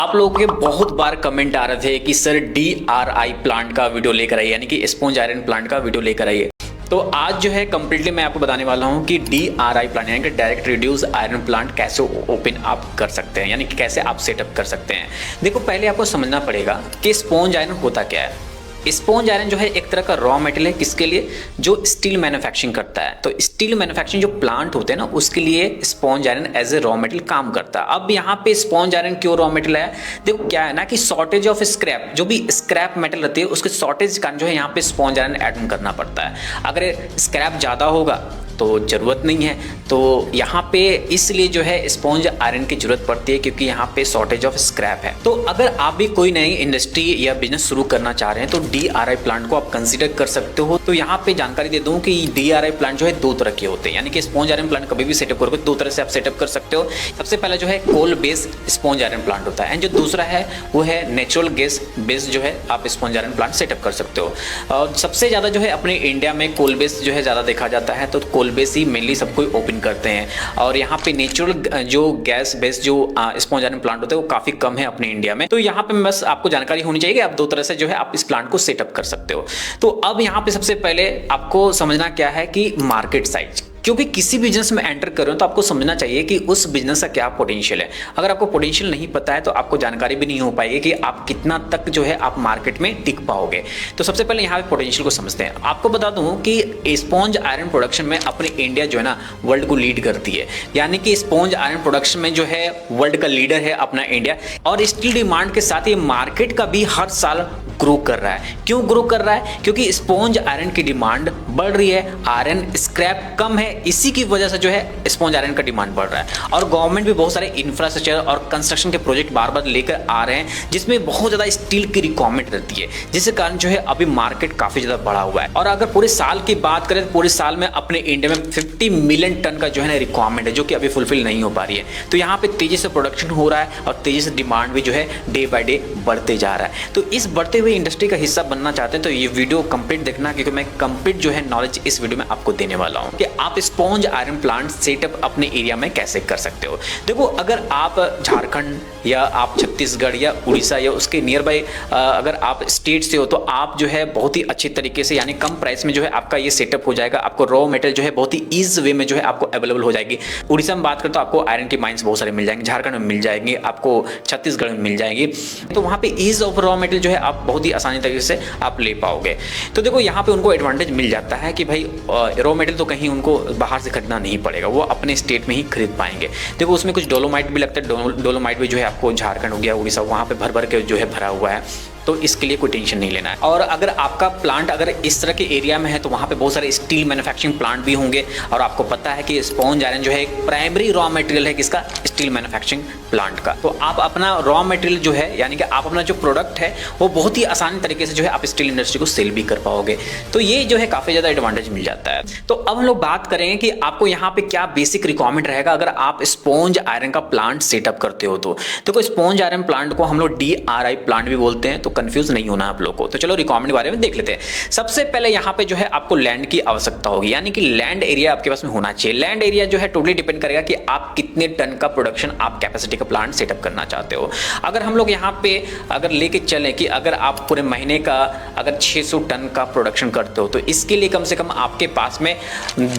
आप लोगों के बहुत बार कमेंट आ रहे थे कि सर DRI प्लांट का वीडियो लेकर आइए, यानी कि स्पॉन्ज आयरन प्लांट का वीडियो लेकर आइए। तो आज जो है कंप्लीटली मैं आपको बताने वाला हूं कि DRI प्लांट यानी कि डायरेक्ट रिड्यूस आयरन प्लांट कैसे ओपन आप कर सकते हैं, यानी कि कैसे आप सेटअप कर सकते हैं। देखो, पहले आपको समझना पड़ेगा कि स्पॉन्ज आयरन होता क्या है। स्पॉन्ज आयरन जो है एक तरह का रॉ मटेरियल है, किसके लिए? जो स्टील मैन्युफैक्चरिंग करता है। तो स्टील मैन्युफैक्चरिंग जो प्लांट होते हैं ना, उसके लिए sponge iron as a raw material काम करता है। अब यहाँ पे स्पॉन्ज आयरन क्यों रॉ मटेरियल है? देखो क्या है ना कि शॉर्टेज ऑफ स्क्रैप, जो भी स्क्रैप मेटल रहती है उसके शॉर्टेज का जो है यहाँ पे स्पॉन्ज आयरन ऐड करना पड़ता है। अगर स्क्रैप ज़्यादा होगा तो ज़रूरत नहीं है, तो यहाँ पे इसलिए जो है स्पॉन्ज आयरन की जरूरत पड़ती है, क्योंकि यहाँ पे शॉर्टेज ऑफ स्क्रैप है। तो अगर आप भी कोई नई इंडस्ट्री या बिजनेस शुरू करना चाह रहे हैं तो DRI प्लांट को आप कंसीडर कर सकते हो। तो यहाँ पे जानकारी दे दूं कि DRI प्लांट जो है दो तरह के होते हैं, यानी कि स्पॉन्ज आयरन प्लांट कभी भी सेटअप करोगे दो तरह से आप सेटअप कर सकते हो। सबसे पहला जो है coal based sponge iron plant होता है, एंड जो दूसरा है वो है नेचुरल गैस बेस्ड जो है आप स्पॉन्ज आयरन प्लांट सेटअप कर सकते हो। और सबसे ज़्यादा जो है अपने इंडिया में कोल बेस्ड जो है ज़्यादा देखा जाता है, तो कोल बेस्ड ही मेनली सब कोई ओपन करते हैं। और यहाँ पे नेचुरल जो गैस बेस्ड जो स्पॉन्ज आयरन प्लांट होते हैं वो काफी कम है अपने इंडिया में। तो यहाँ पे बस आपको जानकारी होनी चाहिए कि आप दो तरह से जो है आप इस प्लांट को सेटअप कर सकते हो। तो अब यहाँ पे सबसे पहले आपको समझना क्या है कि मार्केट साइज, क्योंकि किसी बिजनेस में एंटर कर रहे हो तो आपको समझना चाहिए कि उस बिजनेस का क्या पोटेंशियल है। अगर आपको पोटेंशियल नहीं पता है तो आपको जानकारी भी नहीं हो पाएगी कि आप कितना तक जो है आप मार्केट में टिक पाओगे। तो सबसे पहले यहाँ पे पोटेंशियल को समझते हैं। आपको बता दूं कि स्पॉन्ज आयरन प्रोडक्शन में अपनी इंडिया जो है ना वर्ल्ड को लीड करती है, यानी कि स्पॉन्ज आयरन प्रोडक्शन में जो है वर्ल्ड का लीडर है अपना इंडिया। और स्टील डिमांड के साथ ये मार्केट का भी हर साल ग्रो कर रहा है। क्यों ग्रो कर रहा है? क्योंकि स्पॉन्ज आयरन की डिमांड बढ़ रही है, आयरन स्क्रैप कम है, इसी की वजह से जो है स्पॉन्ज आयरन का डिमांड बढ़ रहा है। और गवर्नमेंट भी बहुत सारे इंफ्रास्ट्रक्चर और कंस्ट्रक्शन के प्रोजेक्ट बार बार लेकर आ रहे हैं, जिसमें बहुत ज़्यादा स्टील की रिक्वायरमेंट रहती है, जिसके कारण जो है अभी मार्केट काफ़ी ज़्यादा बढ़ा हुआ है। और अगर पूरे साल की बात करें तो पूरे साल में अपने इंडिया में 50 मिलियन टन का जो है ना रिक्वायरमेंट है, जो कि अभी फुलफिल नहीं हो पा रही है। तो यहाँ पे तेजी से प्रोडक्शन हो रहा है और तेजी से डिमांड भी जो है डे बाय डे बढ़ते जा रहा है। तो इस बढ़ते हुए इंडस्ट्री का हिस्सा बनना चाहते हैं तो ये वीडियो कंप्लीट देखना, क्योंकि मैं कंप्लीट जो है नॉलेज इस वीडियो में आपको देने वाला हूँ कि आप स्पॉन्ज आयरन प्लांट सेटअप अपने एरिया में कैसे कर सकते हो। देखो, अगर आप झारखंड या आप छत्तीसगढ़ या उड़ीसा या उसके नियर बाय अगर आप स्टेट से हो तो आप जो है बहुत ही अच्छे तरीके से, यानी कम प्राइस में जो है आपका ये सेटअप हो जाएगा। आपको रॉ मटेरियल जो है बहुत ही ईज वे में जो है आपको अवेलेबल हो जाएगी। उड़ीसा में बात करें तो आपको आयरन की माइंस बहुत सारे मिल जाएंगे, झारखंड में मिल जाएंगे, आपको छत्तीसगढ़ में मिल जाएंगी। तो वहाँ पे ईज ऑफ रॉ मटेरियल जो है आप बहुत ही आसानी तरीके से आप ले पाओगे। तो देखो, यहाँ पे उनको एडवांटेज मिल जाता है कि भाई रॉ मटेरियल तो कहीं उनको बाहर से खरीदना नहीं पड़ेगा, वो अपने स्टेट में ही खरीद पाएंगे। देखो, उसमें कुछ डोलोमाइट भी लगता है, डोलोमाइट भी जो है आपको झारखंड हो गया, उड़ीसा, वहाँ पे भर भर के जो है भरा हुआ है, तो इसके लिए कोई टेंशन नहीं लेना है। और अगर आपका प्लांट अगर इस तरह के एरिया में है तो वहाँ पे बहुत सारे स्टील मैन्युफैक्चरिंग प्लांट भी होंगे। और आपको पता है कि स्पॉन्ज आयरन जो है एक प्राइमरी रॉ मटेरियल है किसका? स्टील मैन्युफैक्चरिंग प्लांट का। तो आप अपना रॉ मटेरियल जो है, यानी कि आप अपना जो प्रोडक्ट है वो बहुत ही आसान तरीके से जो है आप स्टील इंडस्ट्री को सेल भी कर पाओगे। तो ये जो है काफ़ी ज़्यादा एडवांटेज मिल जाता है। तो अब हम लोग बात करेंगे कि आपको यहाँ पे क्या बेसिक रिक्वायरमेंट रहेगा अगर आप स्पॉन्ज आयरन का प्लांट सेटअप करते हो। तो देखो, स्पॉन्ज आयरन प्लांट को हम लोग DRI प्लांट भी बोलते हैं, तो कंफ्यूज नहीं होना आप लोगों को। तो चलो रिक्वायरमेंट के बारे में देख लेते हैं। सबसे पहले यहाँ पे जो है आपको लैंड की आवश्यकता होगी, यानी कि लैंड एरिया आपके पास में होना चाहिए। लैंड एरिया जो है टोटली डिपेंड करेगा कि आप कितने टन का प्रोडक्शन, आप कैपेसिटी का प्लांट सेटअप करना चाहते हो। अगर हम लोग यहाँ पे अगर लेके चलें कि अगर आप पूरे महीने का अगर 600 टन का प्रोडक्शन करते हो तो इसके लिए कम से कम आपके पास में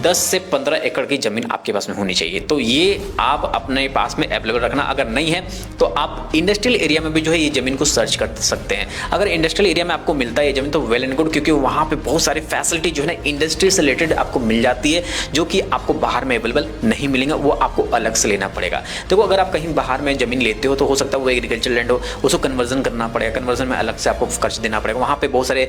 10 से 15 एकड़ की जमीन आपके पास में होनी चाहिए। तो ये आप अपने पास में अवेलेबल रखना। अगर नहीं है तो आप इंडस्ट्रियल एरिया में भी जो है ये जमीन को सर्च कर सकते हैं। अगर इंडस्ट्रियल एरिया में आपको मिलता है ये जमीन तो वेल एंड गुड, क्योंकि वहाँ पे बहुत सारी फैसिलिटी जो है ना इंडस्ट्री से रिलेटेड आपको मिल जाती है, जो कि आपको बाहर में अवेलेबल नहीं मिलेंगे, वो आपको अलग से लेना पड़ेगा। देखो, अगर आप कहीं बाहर में जमीन लेते हो तो हो सकता है वो एग्रीकल्चर लैंड हो, उसको कन्वर्जन करना पड़ेगा, कन्वर्जन में अलग से आपको खर्च देना पड़ेगा। वहाँ पे बहुत सारे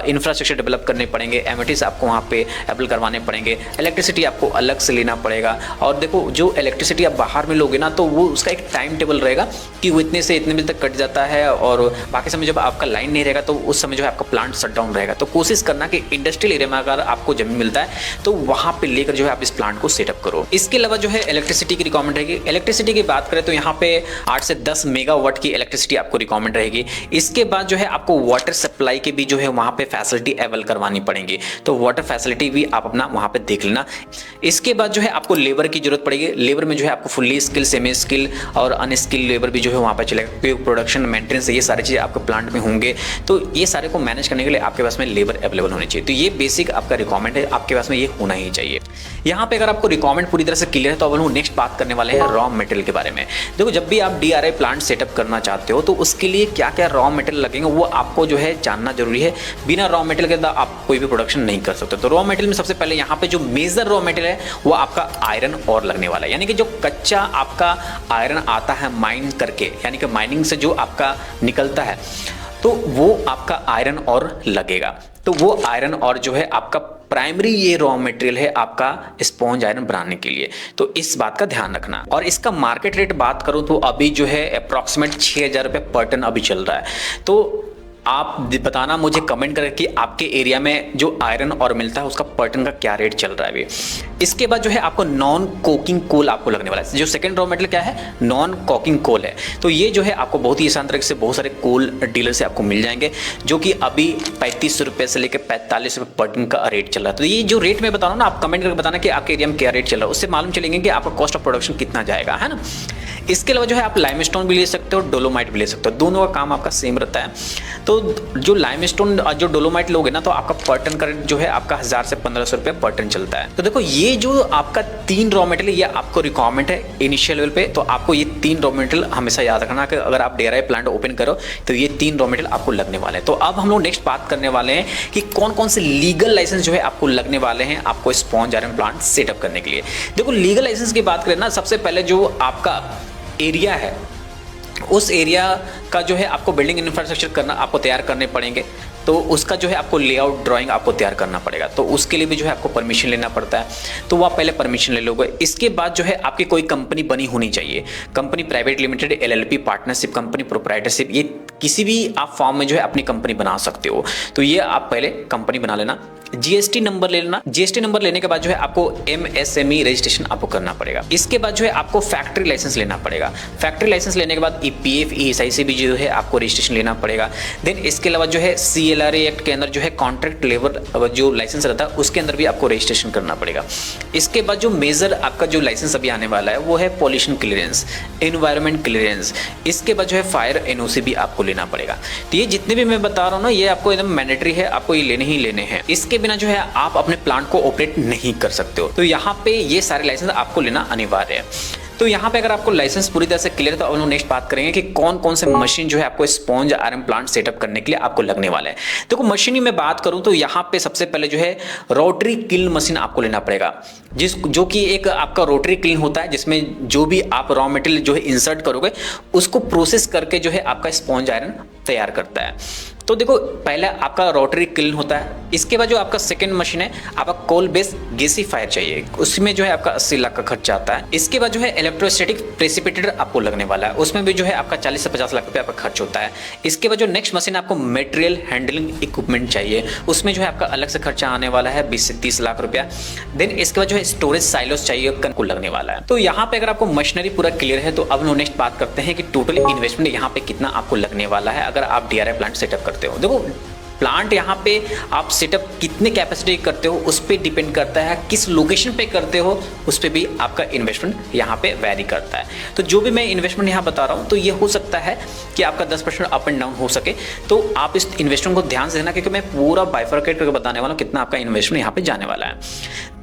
इंफ्रास्ट्रक्चर डेवलप करने पड़ेंगे, एमिटीज आपको वहाँ पे अवेलेबल करवाने पड़ेंगे, इलेक्ट्रिसिटी आपको अलग से लेना पड़ेगा। और देखो, जो इलेक्ट्रिसिटी आप बाहर में लोगे ना तो वो उसका एक टाइम टेबल रहेगा कि वो इतने से इतने बजे तक कट जाता है और बाकी समय जो जब आपका लाइन नहीं रहेगा तो उस समय जो है आपका प्लांट शट डाउन रहेगा। तो कोशिश करना कि इंडस्ट्रियल एरिया में अगर आपको जमीन मिलता है तो वहां पे लेकर जो है आप इस प्लांट को सेटअप करो। इसके अलावा जो है इलेक्ट्रिसिटी की रिक्वायरमेंट रहेगी। इलेक्ट्रिसिटी की बात करें तो यहाँ पे 8 से 10 मेगावाट की इलेक्ट्रिसिटी आपको रिक्वायरमेंट रहेगी। इसके बाद जो है आपको वाटर सप्लाई के भी जो है वहां पे फैसिलिटी अवेल करवानी पड़ेगी, तो वाटर फैसिलिटी भी आप अपना वहां पे देख लेना। इसके बाद जो है आपको लेबर की जरूरत पड़ेगी। लेबर में जो है आपको फुल्ली स्किल, सेमी स्किल और अनस्किल लेबर भी जो है वहां पे चलेगा, क्योंकि प्रोडक्शन, मेंटेनेंस, ये सारी चीजें आपके प्लांट में होंगे। तो ये सारे को मैनेज करने के लिए आपके पास में लेबर अवेलेबल होनी चाहिए। तो ये बेसिक आपका रिक्वायरमेंट है, आपके पास में ये होना ही चाहिए। यहाँ पे अगर आपको रिक्वायरमेंट पूरी तरह से क्लियर है तो अब हम नेक्स्ट बात करने वाले हैं रॉ मटेरियल के बारे में। देखो, जब भी आप DRI प्लांट सेटअप करना चाहते हो तो उसके लिए क्या क्या रॉ मटेरियल लगेंगे वो आपको जो है जानना जरूरी है। बिना रॉ मटेरियल के अंदर आप कोई भी प्रोडक्शन नहीं कर सकते। तो रॉ मटेरियल में सबसे पहले यहाँ पे जो मेजर रॉ मटेरियल है वो आपका आयरन और लगने वाला है, यानी कि जो कच्चा आपका आयरन आता है माइन करके, यानी कि माइनिंग से जो आपका निकलता है तो वो आपका आयरन और लगेगा। तो वो आयरन और जो है आपका प्राइमरी ये रॉ मटेरियल है आपका स्पॉन्ज आयरन बनाने के लिए। तो इस बात का ध्यान रखना। और इसका मार्केट रेट बात करूं तो अभी जो है अप्रॉक्सीमेट 6,000 रुपये पर टन अभी चल रहा है। तो आप बताना मुझे कमेंट करके कि आपके एरिया में जो आयरन और मिलता है उसका पर टन का क्या रेट चल रहा है अभी। इसके बाद जो है आपको नॉन कोकिंग कोल आपको लगने वाला है। जो सेकंड रॉ मटेरियल क्या है, नॉन कोकिंग कोल है। तो ये जो है आपको बहुत ही आसान तरीके से बहुत सारे कोल डीलर से आपको मिल जाएंगे, जो कि अभी 35 रुपये से लेकर 45 रुपये पर टन का रेट चल रहा है। तो ये जो रेट मैं बता रहा हूँ ना, आप कमेंट करके बताना कि आपके एरिया में क्या रेट चल रहा है, उससे मालूम चलेंगे कि आपका कॉस्ट ऑफ प्रोडक्शन कितना जाएगा, है ना। इसके अलावा जो है आप लाइमस्टोन भी ले सकते हो, डोलोमाइट भी ले सकते हो, दोनों का काम आपका सेम रहता है। तो जो लाइमस्टोन जो डोलोमाइट लोगे ना तो आपका पर टन का रेट जो है आपका 1000 से 1500 रुपये पर टन चलता है। तो देखो, ये जो आपका 3 रॉ मटेरियल ये आपको रिक्वायरमेंट है इनिशियल लेवल पे। तो आपको ये 3 रॉ मटेरियल हमेशा याद रखना कि अगर आप DRI प्लांट ओपन करो तो ये 3 रॉ मटेरियल आपको लगने वाले हैं। तो अब हम लोग नेक्स्ट बात करने वाले हैं कि कौन कौन से लीगल लाइसेंस जो है आपको लगने वाले हैं आपको स्पॉन्ज आयरन प्लांट सेटअप करने के लिए। देखो, लीगल लाइसेंस की बात करें ना, सबसे पहले जो आपका एरिया है उस एरिया का जो है आपको बिल्डिंग इंफ्रास्ट्रक्चर करना आपको तैयार करने पड़ेंगे। तो उसका जो है आपको लेआउट ड्राइंग आपको तैयार करना पड़ेगा। तो उसके लिए भी जो है आपको परमिशन लेना पड़ता है। तो वो आप पहले परमिशन ले लोगे। इसके बाद जो है आपकी कोई कंपनी बनी होनी चाहिए, company private limited, LLP, partnership company, proprietorship, ये किसी भी आप फॉर्म में जो है अपनी कंपनी बना सकते हो। तो ये आप पहले कंपनी बना लेना। GST नंबर ले लेना। GST नंबर लेने के बाद जो है आपको MSME रजिस्ट्रेशन आपको करना पड़ेगा। इसके बाद जो है आपको फैक्ट्री लाइसेंस लेना पड़ेगा। फैक्ट्री लाइसेंस लेने के बाद EPF, ESI से भी जो है आपको रजिस्ट्रेशन लेना पड़ेगा। देन इसके अलावा जो है CLRA एक्ट के अंदर जो है कॉन्ट्रैक्ट लेबर जो लाइसेंस रहता है उसके अंदर भी आपको रजिस्ट्रेशन करना पड़ेगा। इसके बाद जो मेजर आपका जो लाइसेंस अभी आने वाला है वो है पॉल्यूशन क्लियरेंस, एनवायरमेंट क्लियरेंस। इसके बाद जो है फायर NOC भी आपको लेना पड़ेगा। तो ये जितने भी मैं बता रहा हूँ ना, ये आपको एकदम मैंडेटरी है, आपको ये लेने ही लेने हैं। इसके बिना जो है आप अपने प्लांट को ऑपरेट नहीं कर सकते हो। तो यहाँ पे ये सारे लाइसेंस आपको लेना अनिवार्य है। तो यहाँ पे अगर आपको लाइसेंस पूरी तरह से क्लियर है तो अब हम नेक्स्ट बात करेंगे कि कौन कौन से मशीन जो है आपको स्पॉन्ज आयरन प्लांट सेटअप करने के लिए आपको लगने वाला है। देखो, मशीन में बात करूं तो यहाँ पे सबसे पहले जो है रोटरी किल्न मशीन आपको लेना पड़ेगा, जो कि एक आपका रोटरी किल्न होता है जिसमें जो भी आप रॉ मटेरियल जो है इंसर्ट करोगे उसको प्रोसेस करके जो है आपका स्पॉन्ज आयरन तैयार करता है। तो देखो, पहला आपका रोटरी किल्न होता है। इसके बाद जो आपका सेकंड मशीन है आपका कोल बेस गैसीफायर चाहिए, उसमें जो है आपका 80 लाख का खर्चा आता है। इसके बाद जो है इलेक्ट्रोस्टैटिक प्रेसिपिटेटर आपको लगने वाला है, उसमें भी जो है आपका 40 से 50 लाख रुपए आपका खर्च होता है। इसके बाद जो नेक्स्ट मशीन आपको मटेरियल हैंडलिंग इक्विपमेंट चाहिए, उसमें जो है आपका अलग से खर्चा आने वाला है 20 से 30 लाख रुपया। देन इसके बाद जो है स्टोरेज साइलोस चाहिए को लगने वाला है। तो यहाँ पे अगर आपको मशीनरी पूरा क्लियर है तो अब हम नेक्स्ट बात करते हैं कि टोटल इन्वेस्टमेंट यहाँ पे कितना आपको लगने वाला है अगर आप DRI प्लांट सेटअप करते हो। देखो, प्लांट यहाँ पे आप सेटअप कितने कैपेसिटी करते हो उस पर डिपेंड करता है, किस लोकेशन पे करते हो उस पर भी आपका इन्वेस्टमेंट यहाँ पे वैरी करता है। तो जो भी मैं इन्वेस्टमेंट यहाँ बता रहा हूँ तो ये हो सकता है कि आपका 10% अप एंड डाउन हो सके। तो आप इस इन्वेस्टमेंट को ध्यान से देना, क्योंकि मैं पूरा बाइफरकेट करके बताने वाला हूँ कितना आपका इन्वेस्टमेंट यहाँ पे जाने वाला है।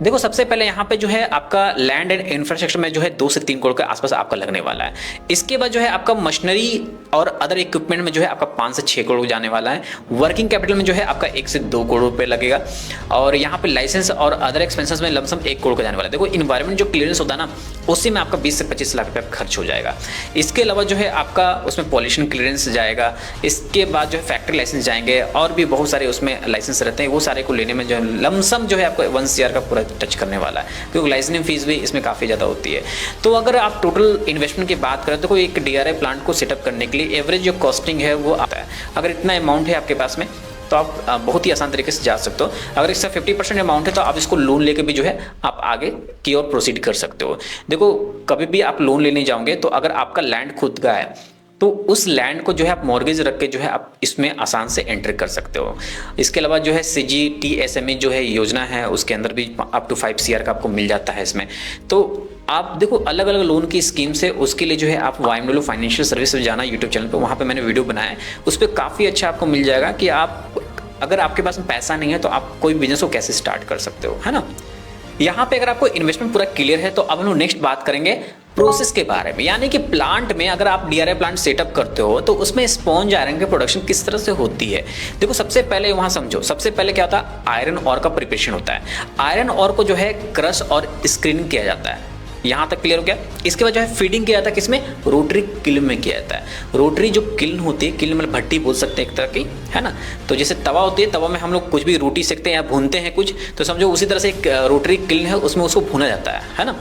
देखो, सबसे पहले यहाँ पे जो है आपका लैंड एंड इंफ्रास्ट्रक्चर में जो है 2 से 3 करोड़ के आसपास आपका लगने वाला है। इसके बाद जो है आपका मशीनरी और अदर इक्विपमेंट में जो है आपका 5 से 6 करोड़ जाने वाला है। वर्किंग कैपिटल मटेरियल में जो है आपका 1 से 2 करोड़ रुपए लगेगा और यहाँ पे लाइसेंस और अदर एक्सपेंसेस में लमसम 1 करोड़ का जाने वाला है। देखो इन्वायरमेंट जो क्लियरेंस होता है ना, उसी में आपका 20 से 25 लाख रुपया खर्च हो जाएगा। इसके अलावा जो है आपका उसमें पॉल्यूशन क्लियरेंस जाएगा, इसके बाद जो है फैक्ट्री लाइसेंस जाएंगे और भी बहुत सारे उसमें लाइसेंस रहते हैं, वो सारे को लेने में जो है लमसम जो है आपको 1 CR का पूरा टच करने वाला है, क्योंकि लाइसेंसिंग फीस भी इसमें काफ़ी ज़्यादा होती है। तो अगर आप टोटल इन्वेस्टमेंट की बात करें तो कोई एक DRI प्लांट को सेटअप करने के लिए एवरेज जो कॉस्टिंग है वो आता है। अगर इतना अमाउंट है आपके पास में तो आप बहुत ही आसान तरीके से जा सकते हो। अगर इसका 50% अमाउंट है तो आप इसको लोन लेके भी जो है आप आगे की ओर प्रोसीड कर सकते हो। देखो कभी भी आप लोन लेने जाओगे तो अगर आपका लैंड खुद का है तो उस लैंड को जो है आप मॉर्गेज रख के जो है आप इसमें आसान से एंटर कर सकते हो। इसके अलावा जो है CGTSME जो है योजना है, उसके अंदर भी अप टू 5 CR का आपको मिल जाता है इसमें। तो आप देखो अलग अलग लोन की स्कीम से, उसके लिए जो है आप YMW फाइनेंशियल सर्विस में जाना यूट्यूब चैनल पे, वहाँ पे मैंने वीडियो बनाया है, उस पर काफ़ी अच्छा आपको मिल जाएगा कि आप अगर आपके पास पैसा नहीं है तो आप कोई बिजनेस को कैसे स्टार्ट कर सकते हो, है ना। यहाँ पे अगर आपको इन्वेस्टमेंट पूरा क्लियर है तो अब हम लोग नेक्स्ट बात करेंगे प्रोसेस के बारे में, यानी कि प्लांट में अगर आप DRI प्लांट सेटअप करते हो तो उसमें स्पॉन्ज आयरन की प्रोडक्शन किस तरह से होती है। देखो सबसे पहले वहां समझो, सबसे पहले क्या होता है, आयरन ऑर का प्रिपरेशन होता है। आयरन ऑर को जो है क्रश और स्क्रीनिंग किया जाता है, यहाँ तक क्लियर हो गया। इसके बाद जो है फीडिंग किया जाता है किसमें, रोटरी किल्न में किया जाता है। रोटरी जो किल्न होती है, किल्न मतलब भट्टी बोल सकते हैं एक तरह की, है ना। तो जैसे तवा होती है, तवा में हम लोग कुछ भी रोटी सेकते हैं या भूनते हैं कुछ, तो समझो उसी तरह से एक रोटरी किल्न है, उसमें उसको भुना जाता है ना।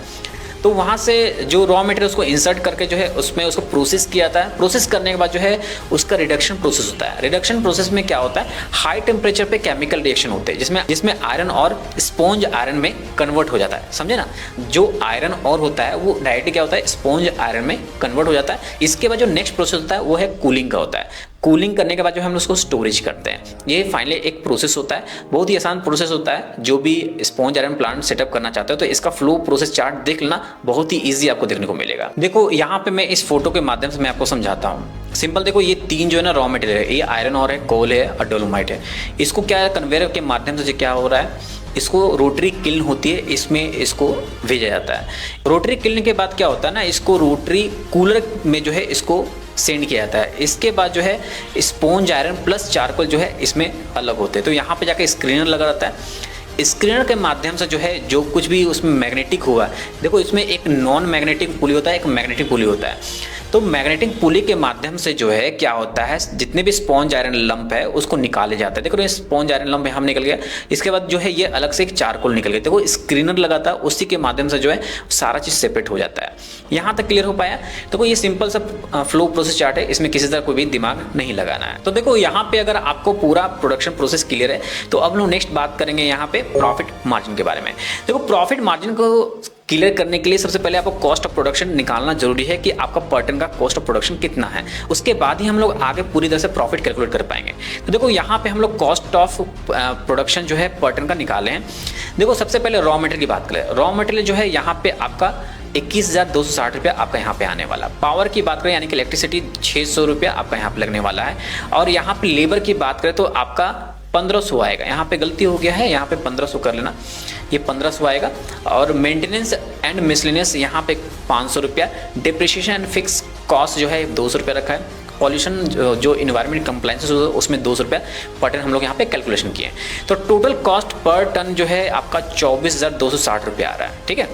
तो वहाँ से जो रॉ मटेरियल उसको इंसर्ट करके जो है उसमें उसको प्रोसेस किया जाता है। प्रोसेस करने के बाद जो है उसका रिडक्शन प्रोसेस होता है। रिडक्शन प्रोसेस में क्या होता है, हाई टेम्परेचर पे केमिकल रिएक्शन होते हैं जिसमें आयरन और स्पॉन्ज आयरन में कन्वर्ट हो जाता है, समझे ना। जो आयरन और होता है वो डायरेक्टली क्या होता है, स्पॉन्ज आयरन में कन्वर्ट हो जाता है। इसके बाद जो नेक्स्ट प्रोसेस होता है वो है कूलिंग का होता है। कूलिंग करने के बाद जो हम उसको स्टोरेज करते हैं। ये फाइनली एक प्रोसेस होता है, बहुत ही आसान प्रोसेस होता है। जो भी स्पॉन्ज आयरन प्लांट सेटअप करना चाहते हो तो इसका फ्लो प्रोसेस चार्ट देख लेना, बहुत ही इजी आपको देखने को मिलेगा। देखो यहाँ पे मैं इस फोटो के माध्यम से मैं आपको समझाता हूँ। सिंपल देखो, ये 3 जो है ना रॉ मटेरियल है, ये आयरन और है, कोल है और डोलोमाइट है। इसको क्या कन्वेयर के माध्यम से क्या हो रहा है, इसको रोटरी किल्न होती है, इसमें इसको भेजा जाता है। रोटरी किल्न के बाद क्या होता है ना, इसको रोटरी कूलर में जो है इसको सेंड किया जाता है। इसके बाद जो है स्पॉन्ज आयरन प्लस चारकोल जो है इसमें अलग होते हैं। तो यहाँ पे जाके स्क्रीनर लगा रहता है। स्क्रीनर के माध्यम से जो है जो कुछ भी उसमें मैग्नेटिक हुआ, देखो इसमें एक नॉन मैग्नेटिक पुली होता है, एक मैग्नेटिक पुली होता है। तो मैग्नेटिक पुली के माध्यम से जो है क्या होता है, जितने भी स्पॉन्ज आयरन लंप है उसको निकाले जाते हैं। देखो ये स्पॉन्ज आयरन लंप हम निकल गया। इसके बाद जो है ये अलग से एक चारकोल निकल गया। देखो स्क्रीनर लगाता है, उसी के माध्यम से जो है सारा चीज सेपरेट हो जाता है। यहाँ तक क्लियर हो पाया। तो ये सिंपल सा फ्लो प्रोसेस चार्ट है, इसमें किसी तरह कोई भी दिमाग नहीं लगाना है। तो देखो यहाँ पे अगर आपको पूरा प्रोडक्शन प्रोसेस क्लियर है तो अब लोग नेक्स्ट बात करेंगे यहाँ पे प्रॉफिट मार्जिन के बारे में। देखो प्रॉफिट मार्जिन को क्लियर करने के लिए सबसे पहले आपको कॉस्ट ऑफ प्रोडक्शन निकालना जरूरी है कि आपका पर टन का कॉस्ट ऑफ प्रोडक्शन कितना है। उसके बाद ही हम लोग आगे पूरी तरह से प्रॉफिट कैलकुलेट कर पाएंगे। तो देखो यहाँ पे हम लोग कॉस्ट ऑफ प्रोडक्शन जो है पर टन का निकाले हैं। देखो सबसे पहले रॉ मटेरियल की बात करें। रॉ मटेरियल जो है यहाँ पे आपका 21,260 रुपया आपका यहाँ पे आने वाला। पावर की बात करें यानी कि इलेक्ट्रिसिटी 600 रुपया आपका यहाँ पे लगने वाला है। और यहाँ पे लेबर की बात करें तो आपका 1500 आएगा। यहाँ पे गलती हो गया है, यहाँ पे 1500 कर लेना, ये 1500 आएगा। और मेंटेनेंस एंड मिसलेनियस यहाँ पे 500 रुपया। डिप्रिसिएशन एंड फिक्स कॉस्ट जो है 200 रुपया रखा है। पॉल्यूशन जो इन्वायरमेंट कंप्लायंसेस उसमें 200 रुपया पर टन हम लोग यहाँ पे कैलकुलेशन किए। तो टोटल कॉस्ट पर टन जो है आपका 24,260 रुपया आ रहा है। ठीक है,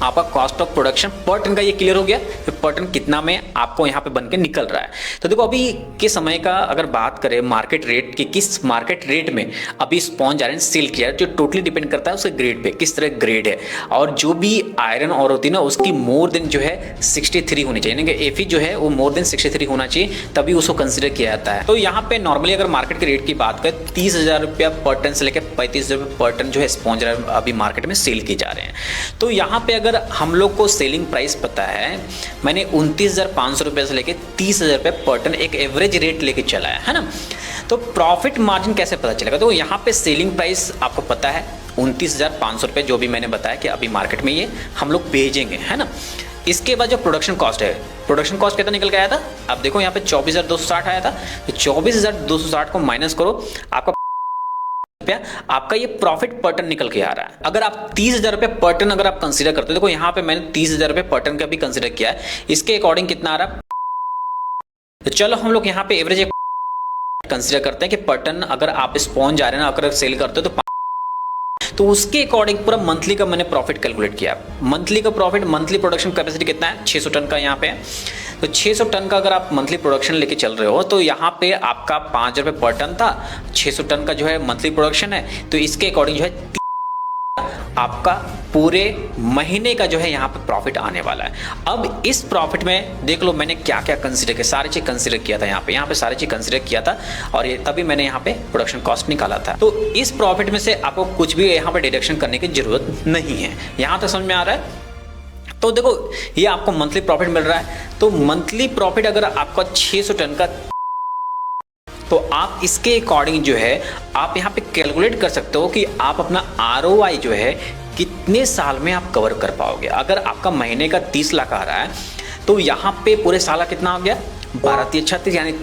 आपका कॉस्ट ऑफ प्रोडक्शन पर टन का ये क्लियर हो गया, पर टन कितना में आपको यहाँ पे बन के निकल रहा है। तो देखो अभी के समय का अगर बात करें मार्केट रेट की, किस मार्केट रेट में अभी स्पॉन्ज आयरन सेल किया है, जो टोटली डिपेंड करता है उसके ग्रेड पे, किस तरह ग्रेड है। और जो भी आयरन और होती है ना उसकी मोर देन जो है 63 होनी चाहिए, यानी कि एफी जो है वो मोर देन 63 होना चाहिए, तभी उसको कंसिडर किया जाता है। तो यहाँ पे नॉर्मली अगर मार्केट के रेट की बात करें 30,000 रुपया पर टन से लेकर 35,000 रुपये पर टन जो है स्पॉन्ज आयरन अभी मार्केट में सेल किए जा रहे हैं। तो यहाँ पे अगर हम लोग को सेलिंग प्राइस पता है, मैंने 29,500 रुपये से लेकर 30,000 रुपये पर टन एक एवरेज रेट लेके चला है ना। तो प्रॉफिट मार्जिन कैसे पता चलेगा? तो यहाँ पे सेलिंग प्राइस आपको पता है 29,500 रुपये, जो भी मैंने बताया कि अभी मार्केट में ये हम लोग भेजेंगे, है ना। इसके बाद जो प्रोडक्शन कॉस्ट है, प्रोडक्शन कॉस्ट कितना निकल के आया था? अब देखो यहाँ पे 24,260 आया था। तो 24,260 को माइनस करो, आपका ये प्रॉफिट पर टन निकल के आ रहा है। अगर आप 30,000 रुपये पर टन अगर आप कंसीडर करते हो, देखो यहाँ पे मैंने 30,000 रुपये पर टन का भी कंसीडर किया है, इसके अकॉर्डिंग कितना आ रहा है। तो चलो हम लोग यहाँ पे एवरेज कंसिडर करते हैं कि पर टन अगर आप स्पॉन्ज आयरन अगर सेल करते हो तो उसके अकॉर्डिंग पूरा मंथली का मैंने प्रॉफिट कैलकुलेट किया। मंथली का प्रॉफिट, मंथली प्रोडक्शन कैपेसिटी कितना है, 600 टन का यहाँ पे है। तो 600 टन का अगर आप मंथली प्रोडक्शन लेके चल रहे हो तो यहाँ पे आपका 5 रुपये पर टन था, 600 टन का जो है मंथली प्रोडक्शन है, तो इसके अकॉर्डिंग जो है आपका पूरे महीने का जो है यहाँ पे प्रॉफिट आने वाला है। अब इस प्रॉफिट में देख लो मैंने क्या क्या कंसीडर किया, सारी चीज कंसीडर किया था यहाँ पे सारी चीज कंसीडर किया था और ये तभी मैंने यहाँ पे प्रोडक्शन कॉस्ट निकाला था। तो इस प्रॉफिट में से आपको कुछ भी यहाँ पे डिडक्शन करने की जरूरत नहीं है। यहाँ तक समझ में आ रहा है? तो देखो ये आपको मंथली प्रॉफिट मिल रहा है, तो मंथली प्रॉफिट अगर आपका 600 टन का, तो आप इसके अकॉर्डिंग जो है आप यहाँ पे कैलकुलेट कर सकते हो कि आप अपना ROI जो है कितने साल में आप कवर कर पाओगे। अगर आपका महीने का 30 लाख आ रहा है तो यहाँ पे पूरे साल का कितना हो गया, 12×3=36, यानी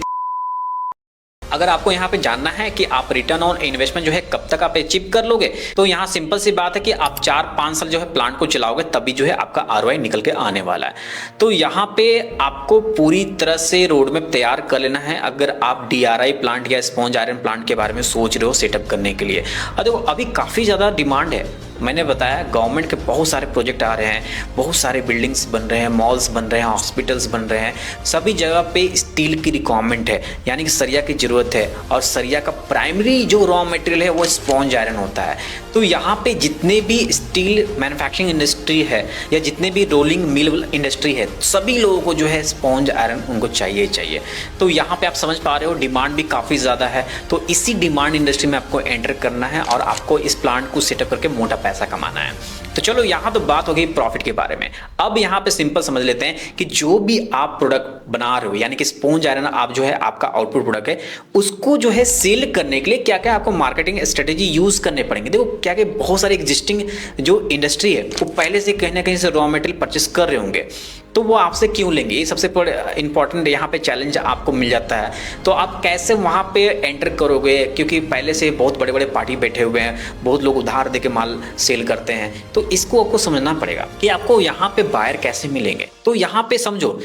अगर आपको यहाँ पे जानना है कि आप रिटर्न ऑन इन्वेस्टमेंट जो है कब तक आप अचीव कर लोगे, तो यहाँ सिंपल सी बात है कि आप 4-5 साल जो है प्लांट को चलाओगे तभी जो है आपका ROI निकल के आने वाला है। तो यहाँ पे आपको पूरी तरह से रोड मैप तैयार कर लेना है अगर आप DRI प्लांट या स्पॉन्ज आयरन प्लांट के बारे में सोच रहे हो सेटअप करने के लिए। देखो अभी काफ़ी ज़्यादा डिमांड है, मैंने बताया गवर्नमेंट के बहुत सारे प्रोजेक्ट आ रहे हैं, बहुत सारे बिल्डिंग्स बन रहे हैं, मॉल्स बन रहे हैं, हॉस्पिटल्स बन रहे हैं, सभी जगह पे स्टील की रिक्वायरमेंट है, यानी कि सरिया की ज़रूरत है और सरिया का प्राइमरी जो रॉ मटेरियल है वो स्पॉन्ज आयरन होता है। तो यहाँ पे जितने भी स्टील मैन्युफैक्चरिंग इंडस्ट्री है या जितने भी रोलिंग मिल इंडस्ट्री है, सभी लोगों को जो है स्पॉन्ज आयरन उनको चाहिए। तो यहाँ पे आप समझ पा रहे हो डिमांड भी काफ़ी ज़्यादा है, तो इसी डिमांड इंडस्ट्री में आपको एंटर करना है और आपको इस प्लांट को सेटअप करके मोटा पैसा कमाना है। तो चलो यहाँ तो बात हो गई प्रॉफिट के बारे में। अब यहाँ पे सिंपल समझ लेते हैं कि जो भी आप प्रोडक्ट बना रहे हो, यानी कि स्पॉन्ज आयरन आप जो है आपका आउटपुट प्रोडक्ट है, उसको जो है सेल करने के लिए क्या क्या आपको मार्केटिंग स्ट्रेटेजी यूज करने पड़ेंगे। देखो क्या क्या बहुत सारी एग्जिस्टिंग जो इंडस्ट्री है वो पहले से कहीं ना कहीं से रॉ मटेरियल परचेस कर रहे होंगे, तो वो आपसे क्यों लेंगे, ये सबसे इंपॉर्टेंट यहाँ पे चैलेंज आपको मिल जाता है। तो आप कैसे वहाँ पे एंटर करोगे, क्योंकि पहले से बहुत बड़े बड़े पार्टी बैठे हुए हैं, बहुत लोग उधार देके माल सेल करते हैं, तो इसको आपको समझना पड़ेगा कि आपको यहाँ पे बायर कैसे मिलेंगे। तो यहाँ पे समझो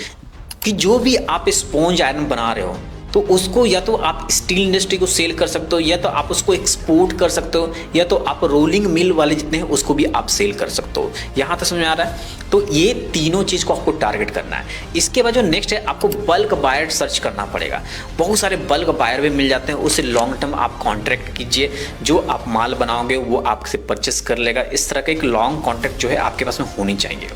कि जो भी आप स्पॉन्ज आयरन बना रहे हो तो उसको या तो आप स्टील इंडस्ट्री को सेल कर सकते हो, या तो आप उसको एक्सपोर्ट कर सकते हो, या तो आप रोलिंग मिल वाले जितने हैं उसको भी आप सेल कर सकते हो। यहाँ तक समझ में आ रहा है? तो ये तीनों चीज़ को आपको टारगेट करना है। इसके बाद जो नेक्स्ट है आपको बल्क बायर सर्च करना पड़ेगा। बहुत सारे बल्क बायर भी मिल जाते हैं, उससे लॉन्ग टर्म आप कॉन्ट्रैक्ट कीजिए, जो आप माल बनाओगे वो आपसे परचेस कर लेगा। इस तरह का एक लॉन्ग कॉन्ट्रैक्ट जो है आपके पास में होनी चाहिए,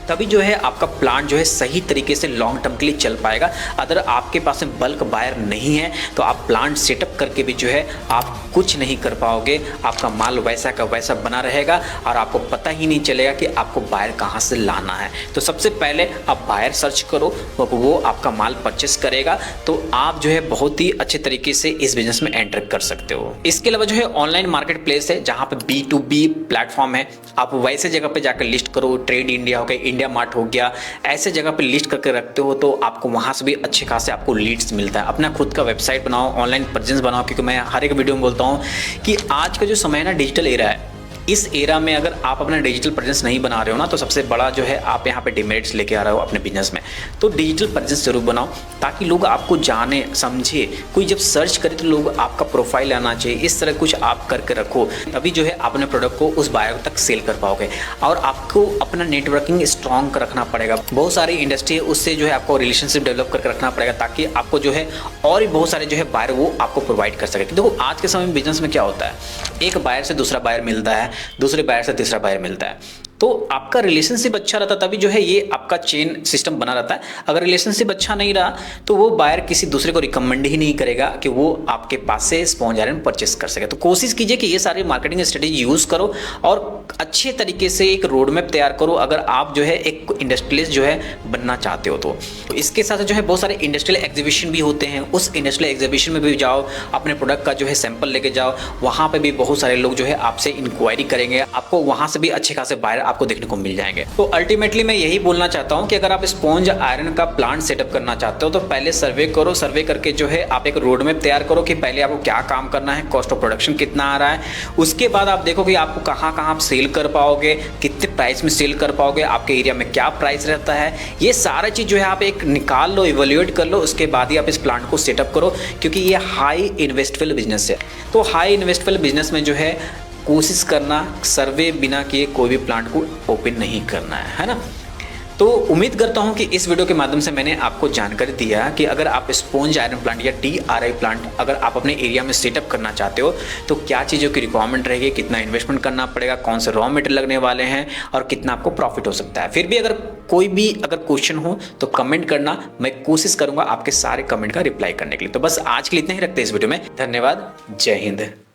तभी जो है आपका प्लांट जो है सही तरीके से लॉन्ग टर्म के लिए चल पाएगा। अगर आपके पास में बल्क बायर नहीं है तो आप प्लांट सेटअप करके भी जो है आप कुछ नहीं कर पाओगे, आपका माल वैसा का वैसा बना रहेगा और आपको पता ही नहीं चलेगा कि आपको बायर कहाँ से लाना है। तो सबसे पहले आप बायर सर्च करो, वो आपका माल परचेस करेगा, तो आप जो है बहुत ही अच्छे तरीके से इस बिजनेस में एंटर कर सकते हो। इसके अलावा जो है ऑनलाइन मार्केट प्लेस है जहाँ पे B2B प्लेटफॉर्म है, आप वैसे जगह पे जाकर लिस्ट करो, ट्रेड इंडिया हो गया, इंडिया मार्ट हो गया, ऐसे जगह पे लिस्ट करके रखते हो तो आपको वहां से भी अच्छे खासे आपको लीड्स मिलता है। अपना खुद का वेबसाइट बनाओ, ऑनलाइन प्रेजेंस बनाओ, क्योंकि मैं हर एक वीडियो में बोलता हूं कि आज का जो समय है ना डिजिटल एरा है, इस एरा में अगर आप अपना डिजिटल प्रेजेंस नहीं बना रहे हो ना, तो सबसे बड़ा जो है आप यहाँ पे डिमेरिट्स लेके आ रहे हो अपने बिजनेस में। तो डिजिटल प्रेजेंस जरूर बनाओ ताकि लोग आपको जाने समझे, कोई जब सर्च करे तो लोग आपका प्रोफाइल आना चाहिए। इस तरह कुछ आप करके रखो, तभी जो है अपने प्रोडक्ट को उस बायर तक सेल कर पाओगे। और आपको अपना नेटवर्किंग स्ट्रॉन्ग रखना पड़ेगा, बहुत सारी इंडस्ट्री है उससे जो है आपको रिलेशनशिप डेवलप करके रखना पड़ेगा, ताकि आपको जो है और भी बहुत सारे जो है बायर वो आपको प्रोवाइड कर सके। देखो आज के समय में बिजनेस में क्या होता है, एक बायर से दूसरा बायर मिलता है, दूसरे बायर से तीसरा बायर मिलता है, तो आपका रिलेशनशिप अच्छा रहता तभी जो है ये आपका चेन सिस्टम बना रहता है। अगर रिलेशनशिप अच्छा नहीं रहा तो वो बायर किसी दूसरे को रिकमेंड ही नहीं करेगा कि वो आपके पास से स्पॉन्ज आयरन परचेस कर सके। तो कोशिश कीजिए कि ये सारी मार्केटिंग स्ट्रेटेजी यूज करो और अच्छे तरीके से एक रोड मैप तैयार करो, अगर आप जो है एक इंडस्ट्रियलिस्ट जो है बनना चाहते हो तो। इसके साथ जो है बहुत सारे इंडस्ट्रियल एग्जीबिशन भी होते हैं, उस इंडस्ट्रियल एग्जीबिशन में भी जाओ, अपने प्रोडक्ट का जो है सैंपल लेके जाओ, वहाँ पे भी बहुत सारे लोग जो है आपसे इंक्वायरी करेंगे, आपको वहाँ से भी अच्छे खासे बायर आपको देखने को मिल जाएंगे। तो अल्टीमेटली मैं यही बोलना चाहता हूं कि अगर आप स्पॉन्ज आयरन का प्लांट सेटअप करना चाहते हो तो पहले सर्वे करो। सर्वे करके जो है आप एक रोड मैप तैयार करो कि पहले आपको क्या काम करना है, कॉस्ट ऑफ प्रोडक्शन कितना आ रहा है। उसके बाद आप देखो कि आपको कहाँ आप सेल कर पाओगे, कितने प्राइस में सेल कर पाओगे, आपके एरिया में क्या प्राइस रहता है, ये सारा चीज जो है आप एक निकाल लो, इवैल्यूएट कर लो। उसके बाद ही आप इस प्लांट को सेटअप करो, क्योंकि ये हाई इन्वेस्टेबल बिजनेस है। तो हाई इन्वेस्टेबल बिजनेस में जो है कोशिश करना सर्वे बिना किए कोई भी प्लांट को ओपन नहीं करना है ना। तो उम्मीद करता हूं कि इस वीडियो के माध्यम से मैंने आपको जानकारी दिया कि अगर आप स्पॉन्ज आयरन प्लांट या DRI प्लांट अगर आप अपने एरिया में सेटअप करना चाहते हो तो क्या चीज़ों की रिक्वायरमेंट रहेगी, कितना इन्वेस्टमेंट करना पड़ेगा, कौन से रॉ मटेरियल लगने वाले हैं और कितना आपको प्रॉफिट हो सकता है। फिर भी अगर कोई भी क्वेश्चन हो तो कमेंट करना, मैं कोशिश करूंगा आपके सारे कमेंट का रिप्लाई करने के लिए। तो बस आज के लिए इतना ही रखते हैं इस वीडियो में। धन्यवाद, जय हिंद।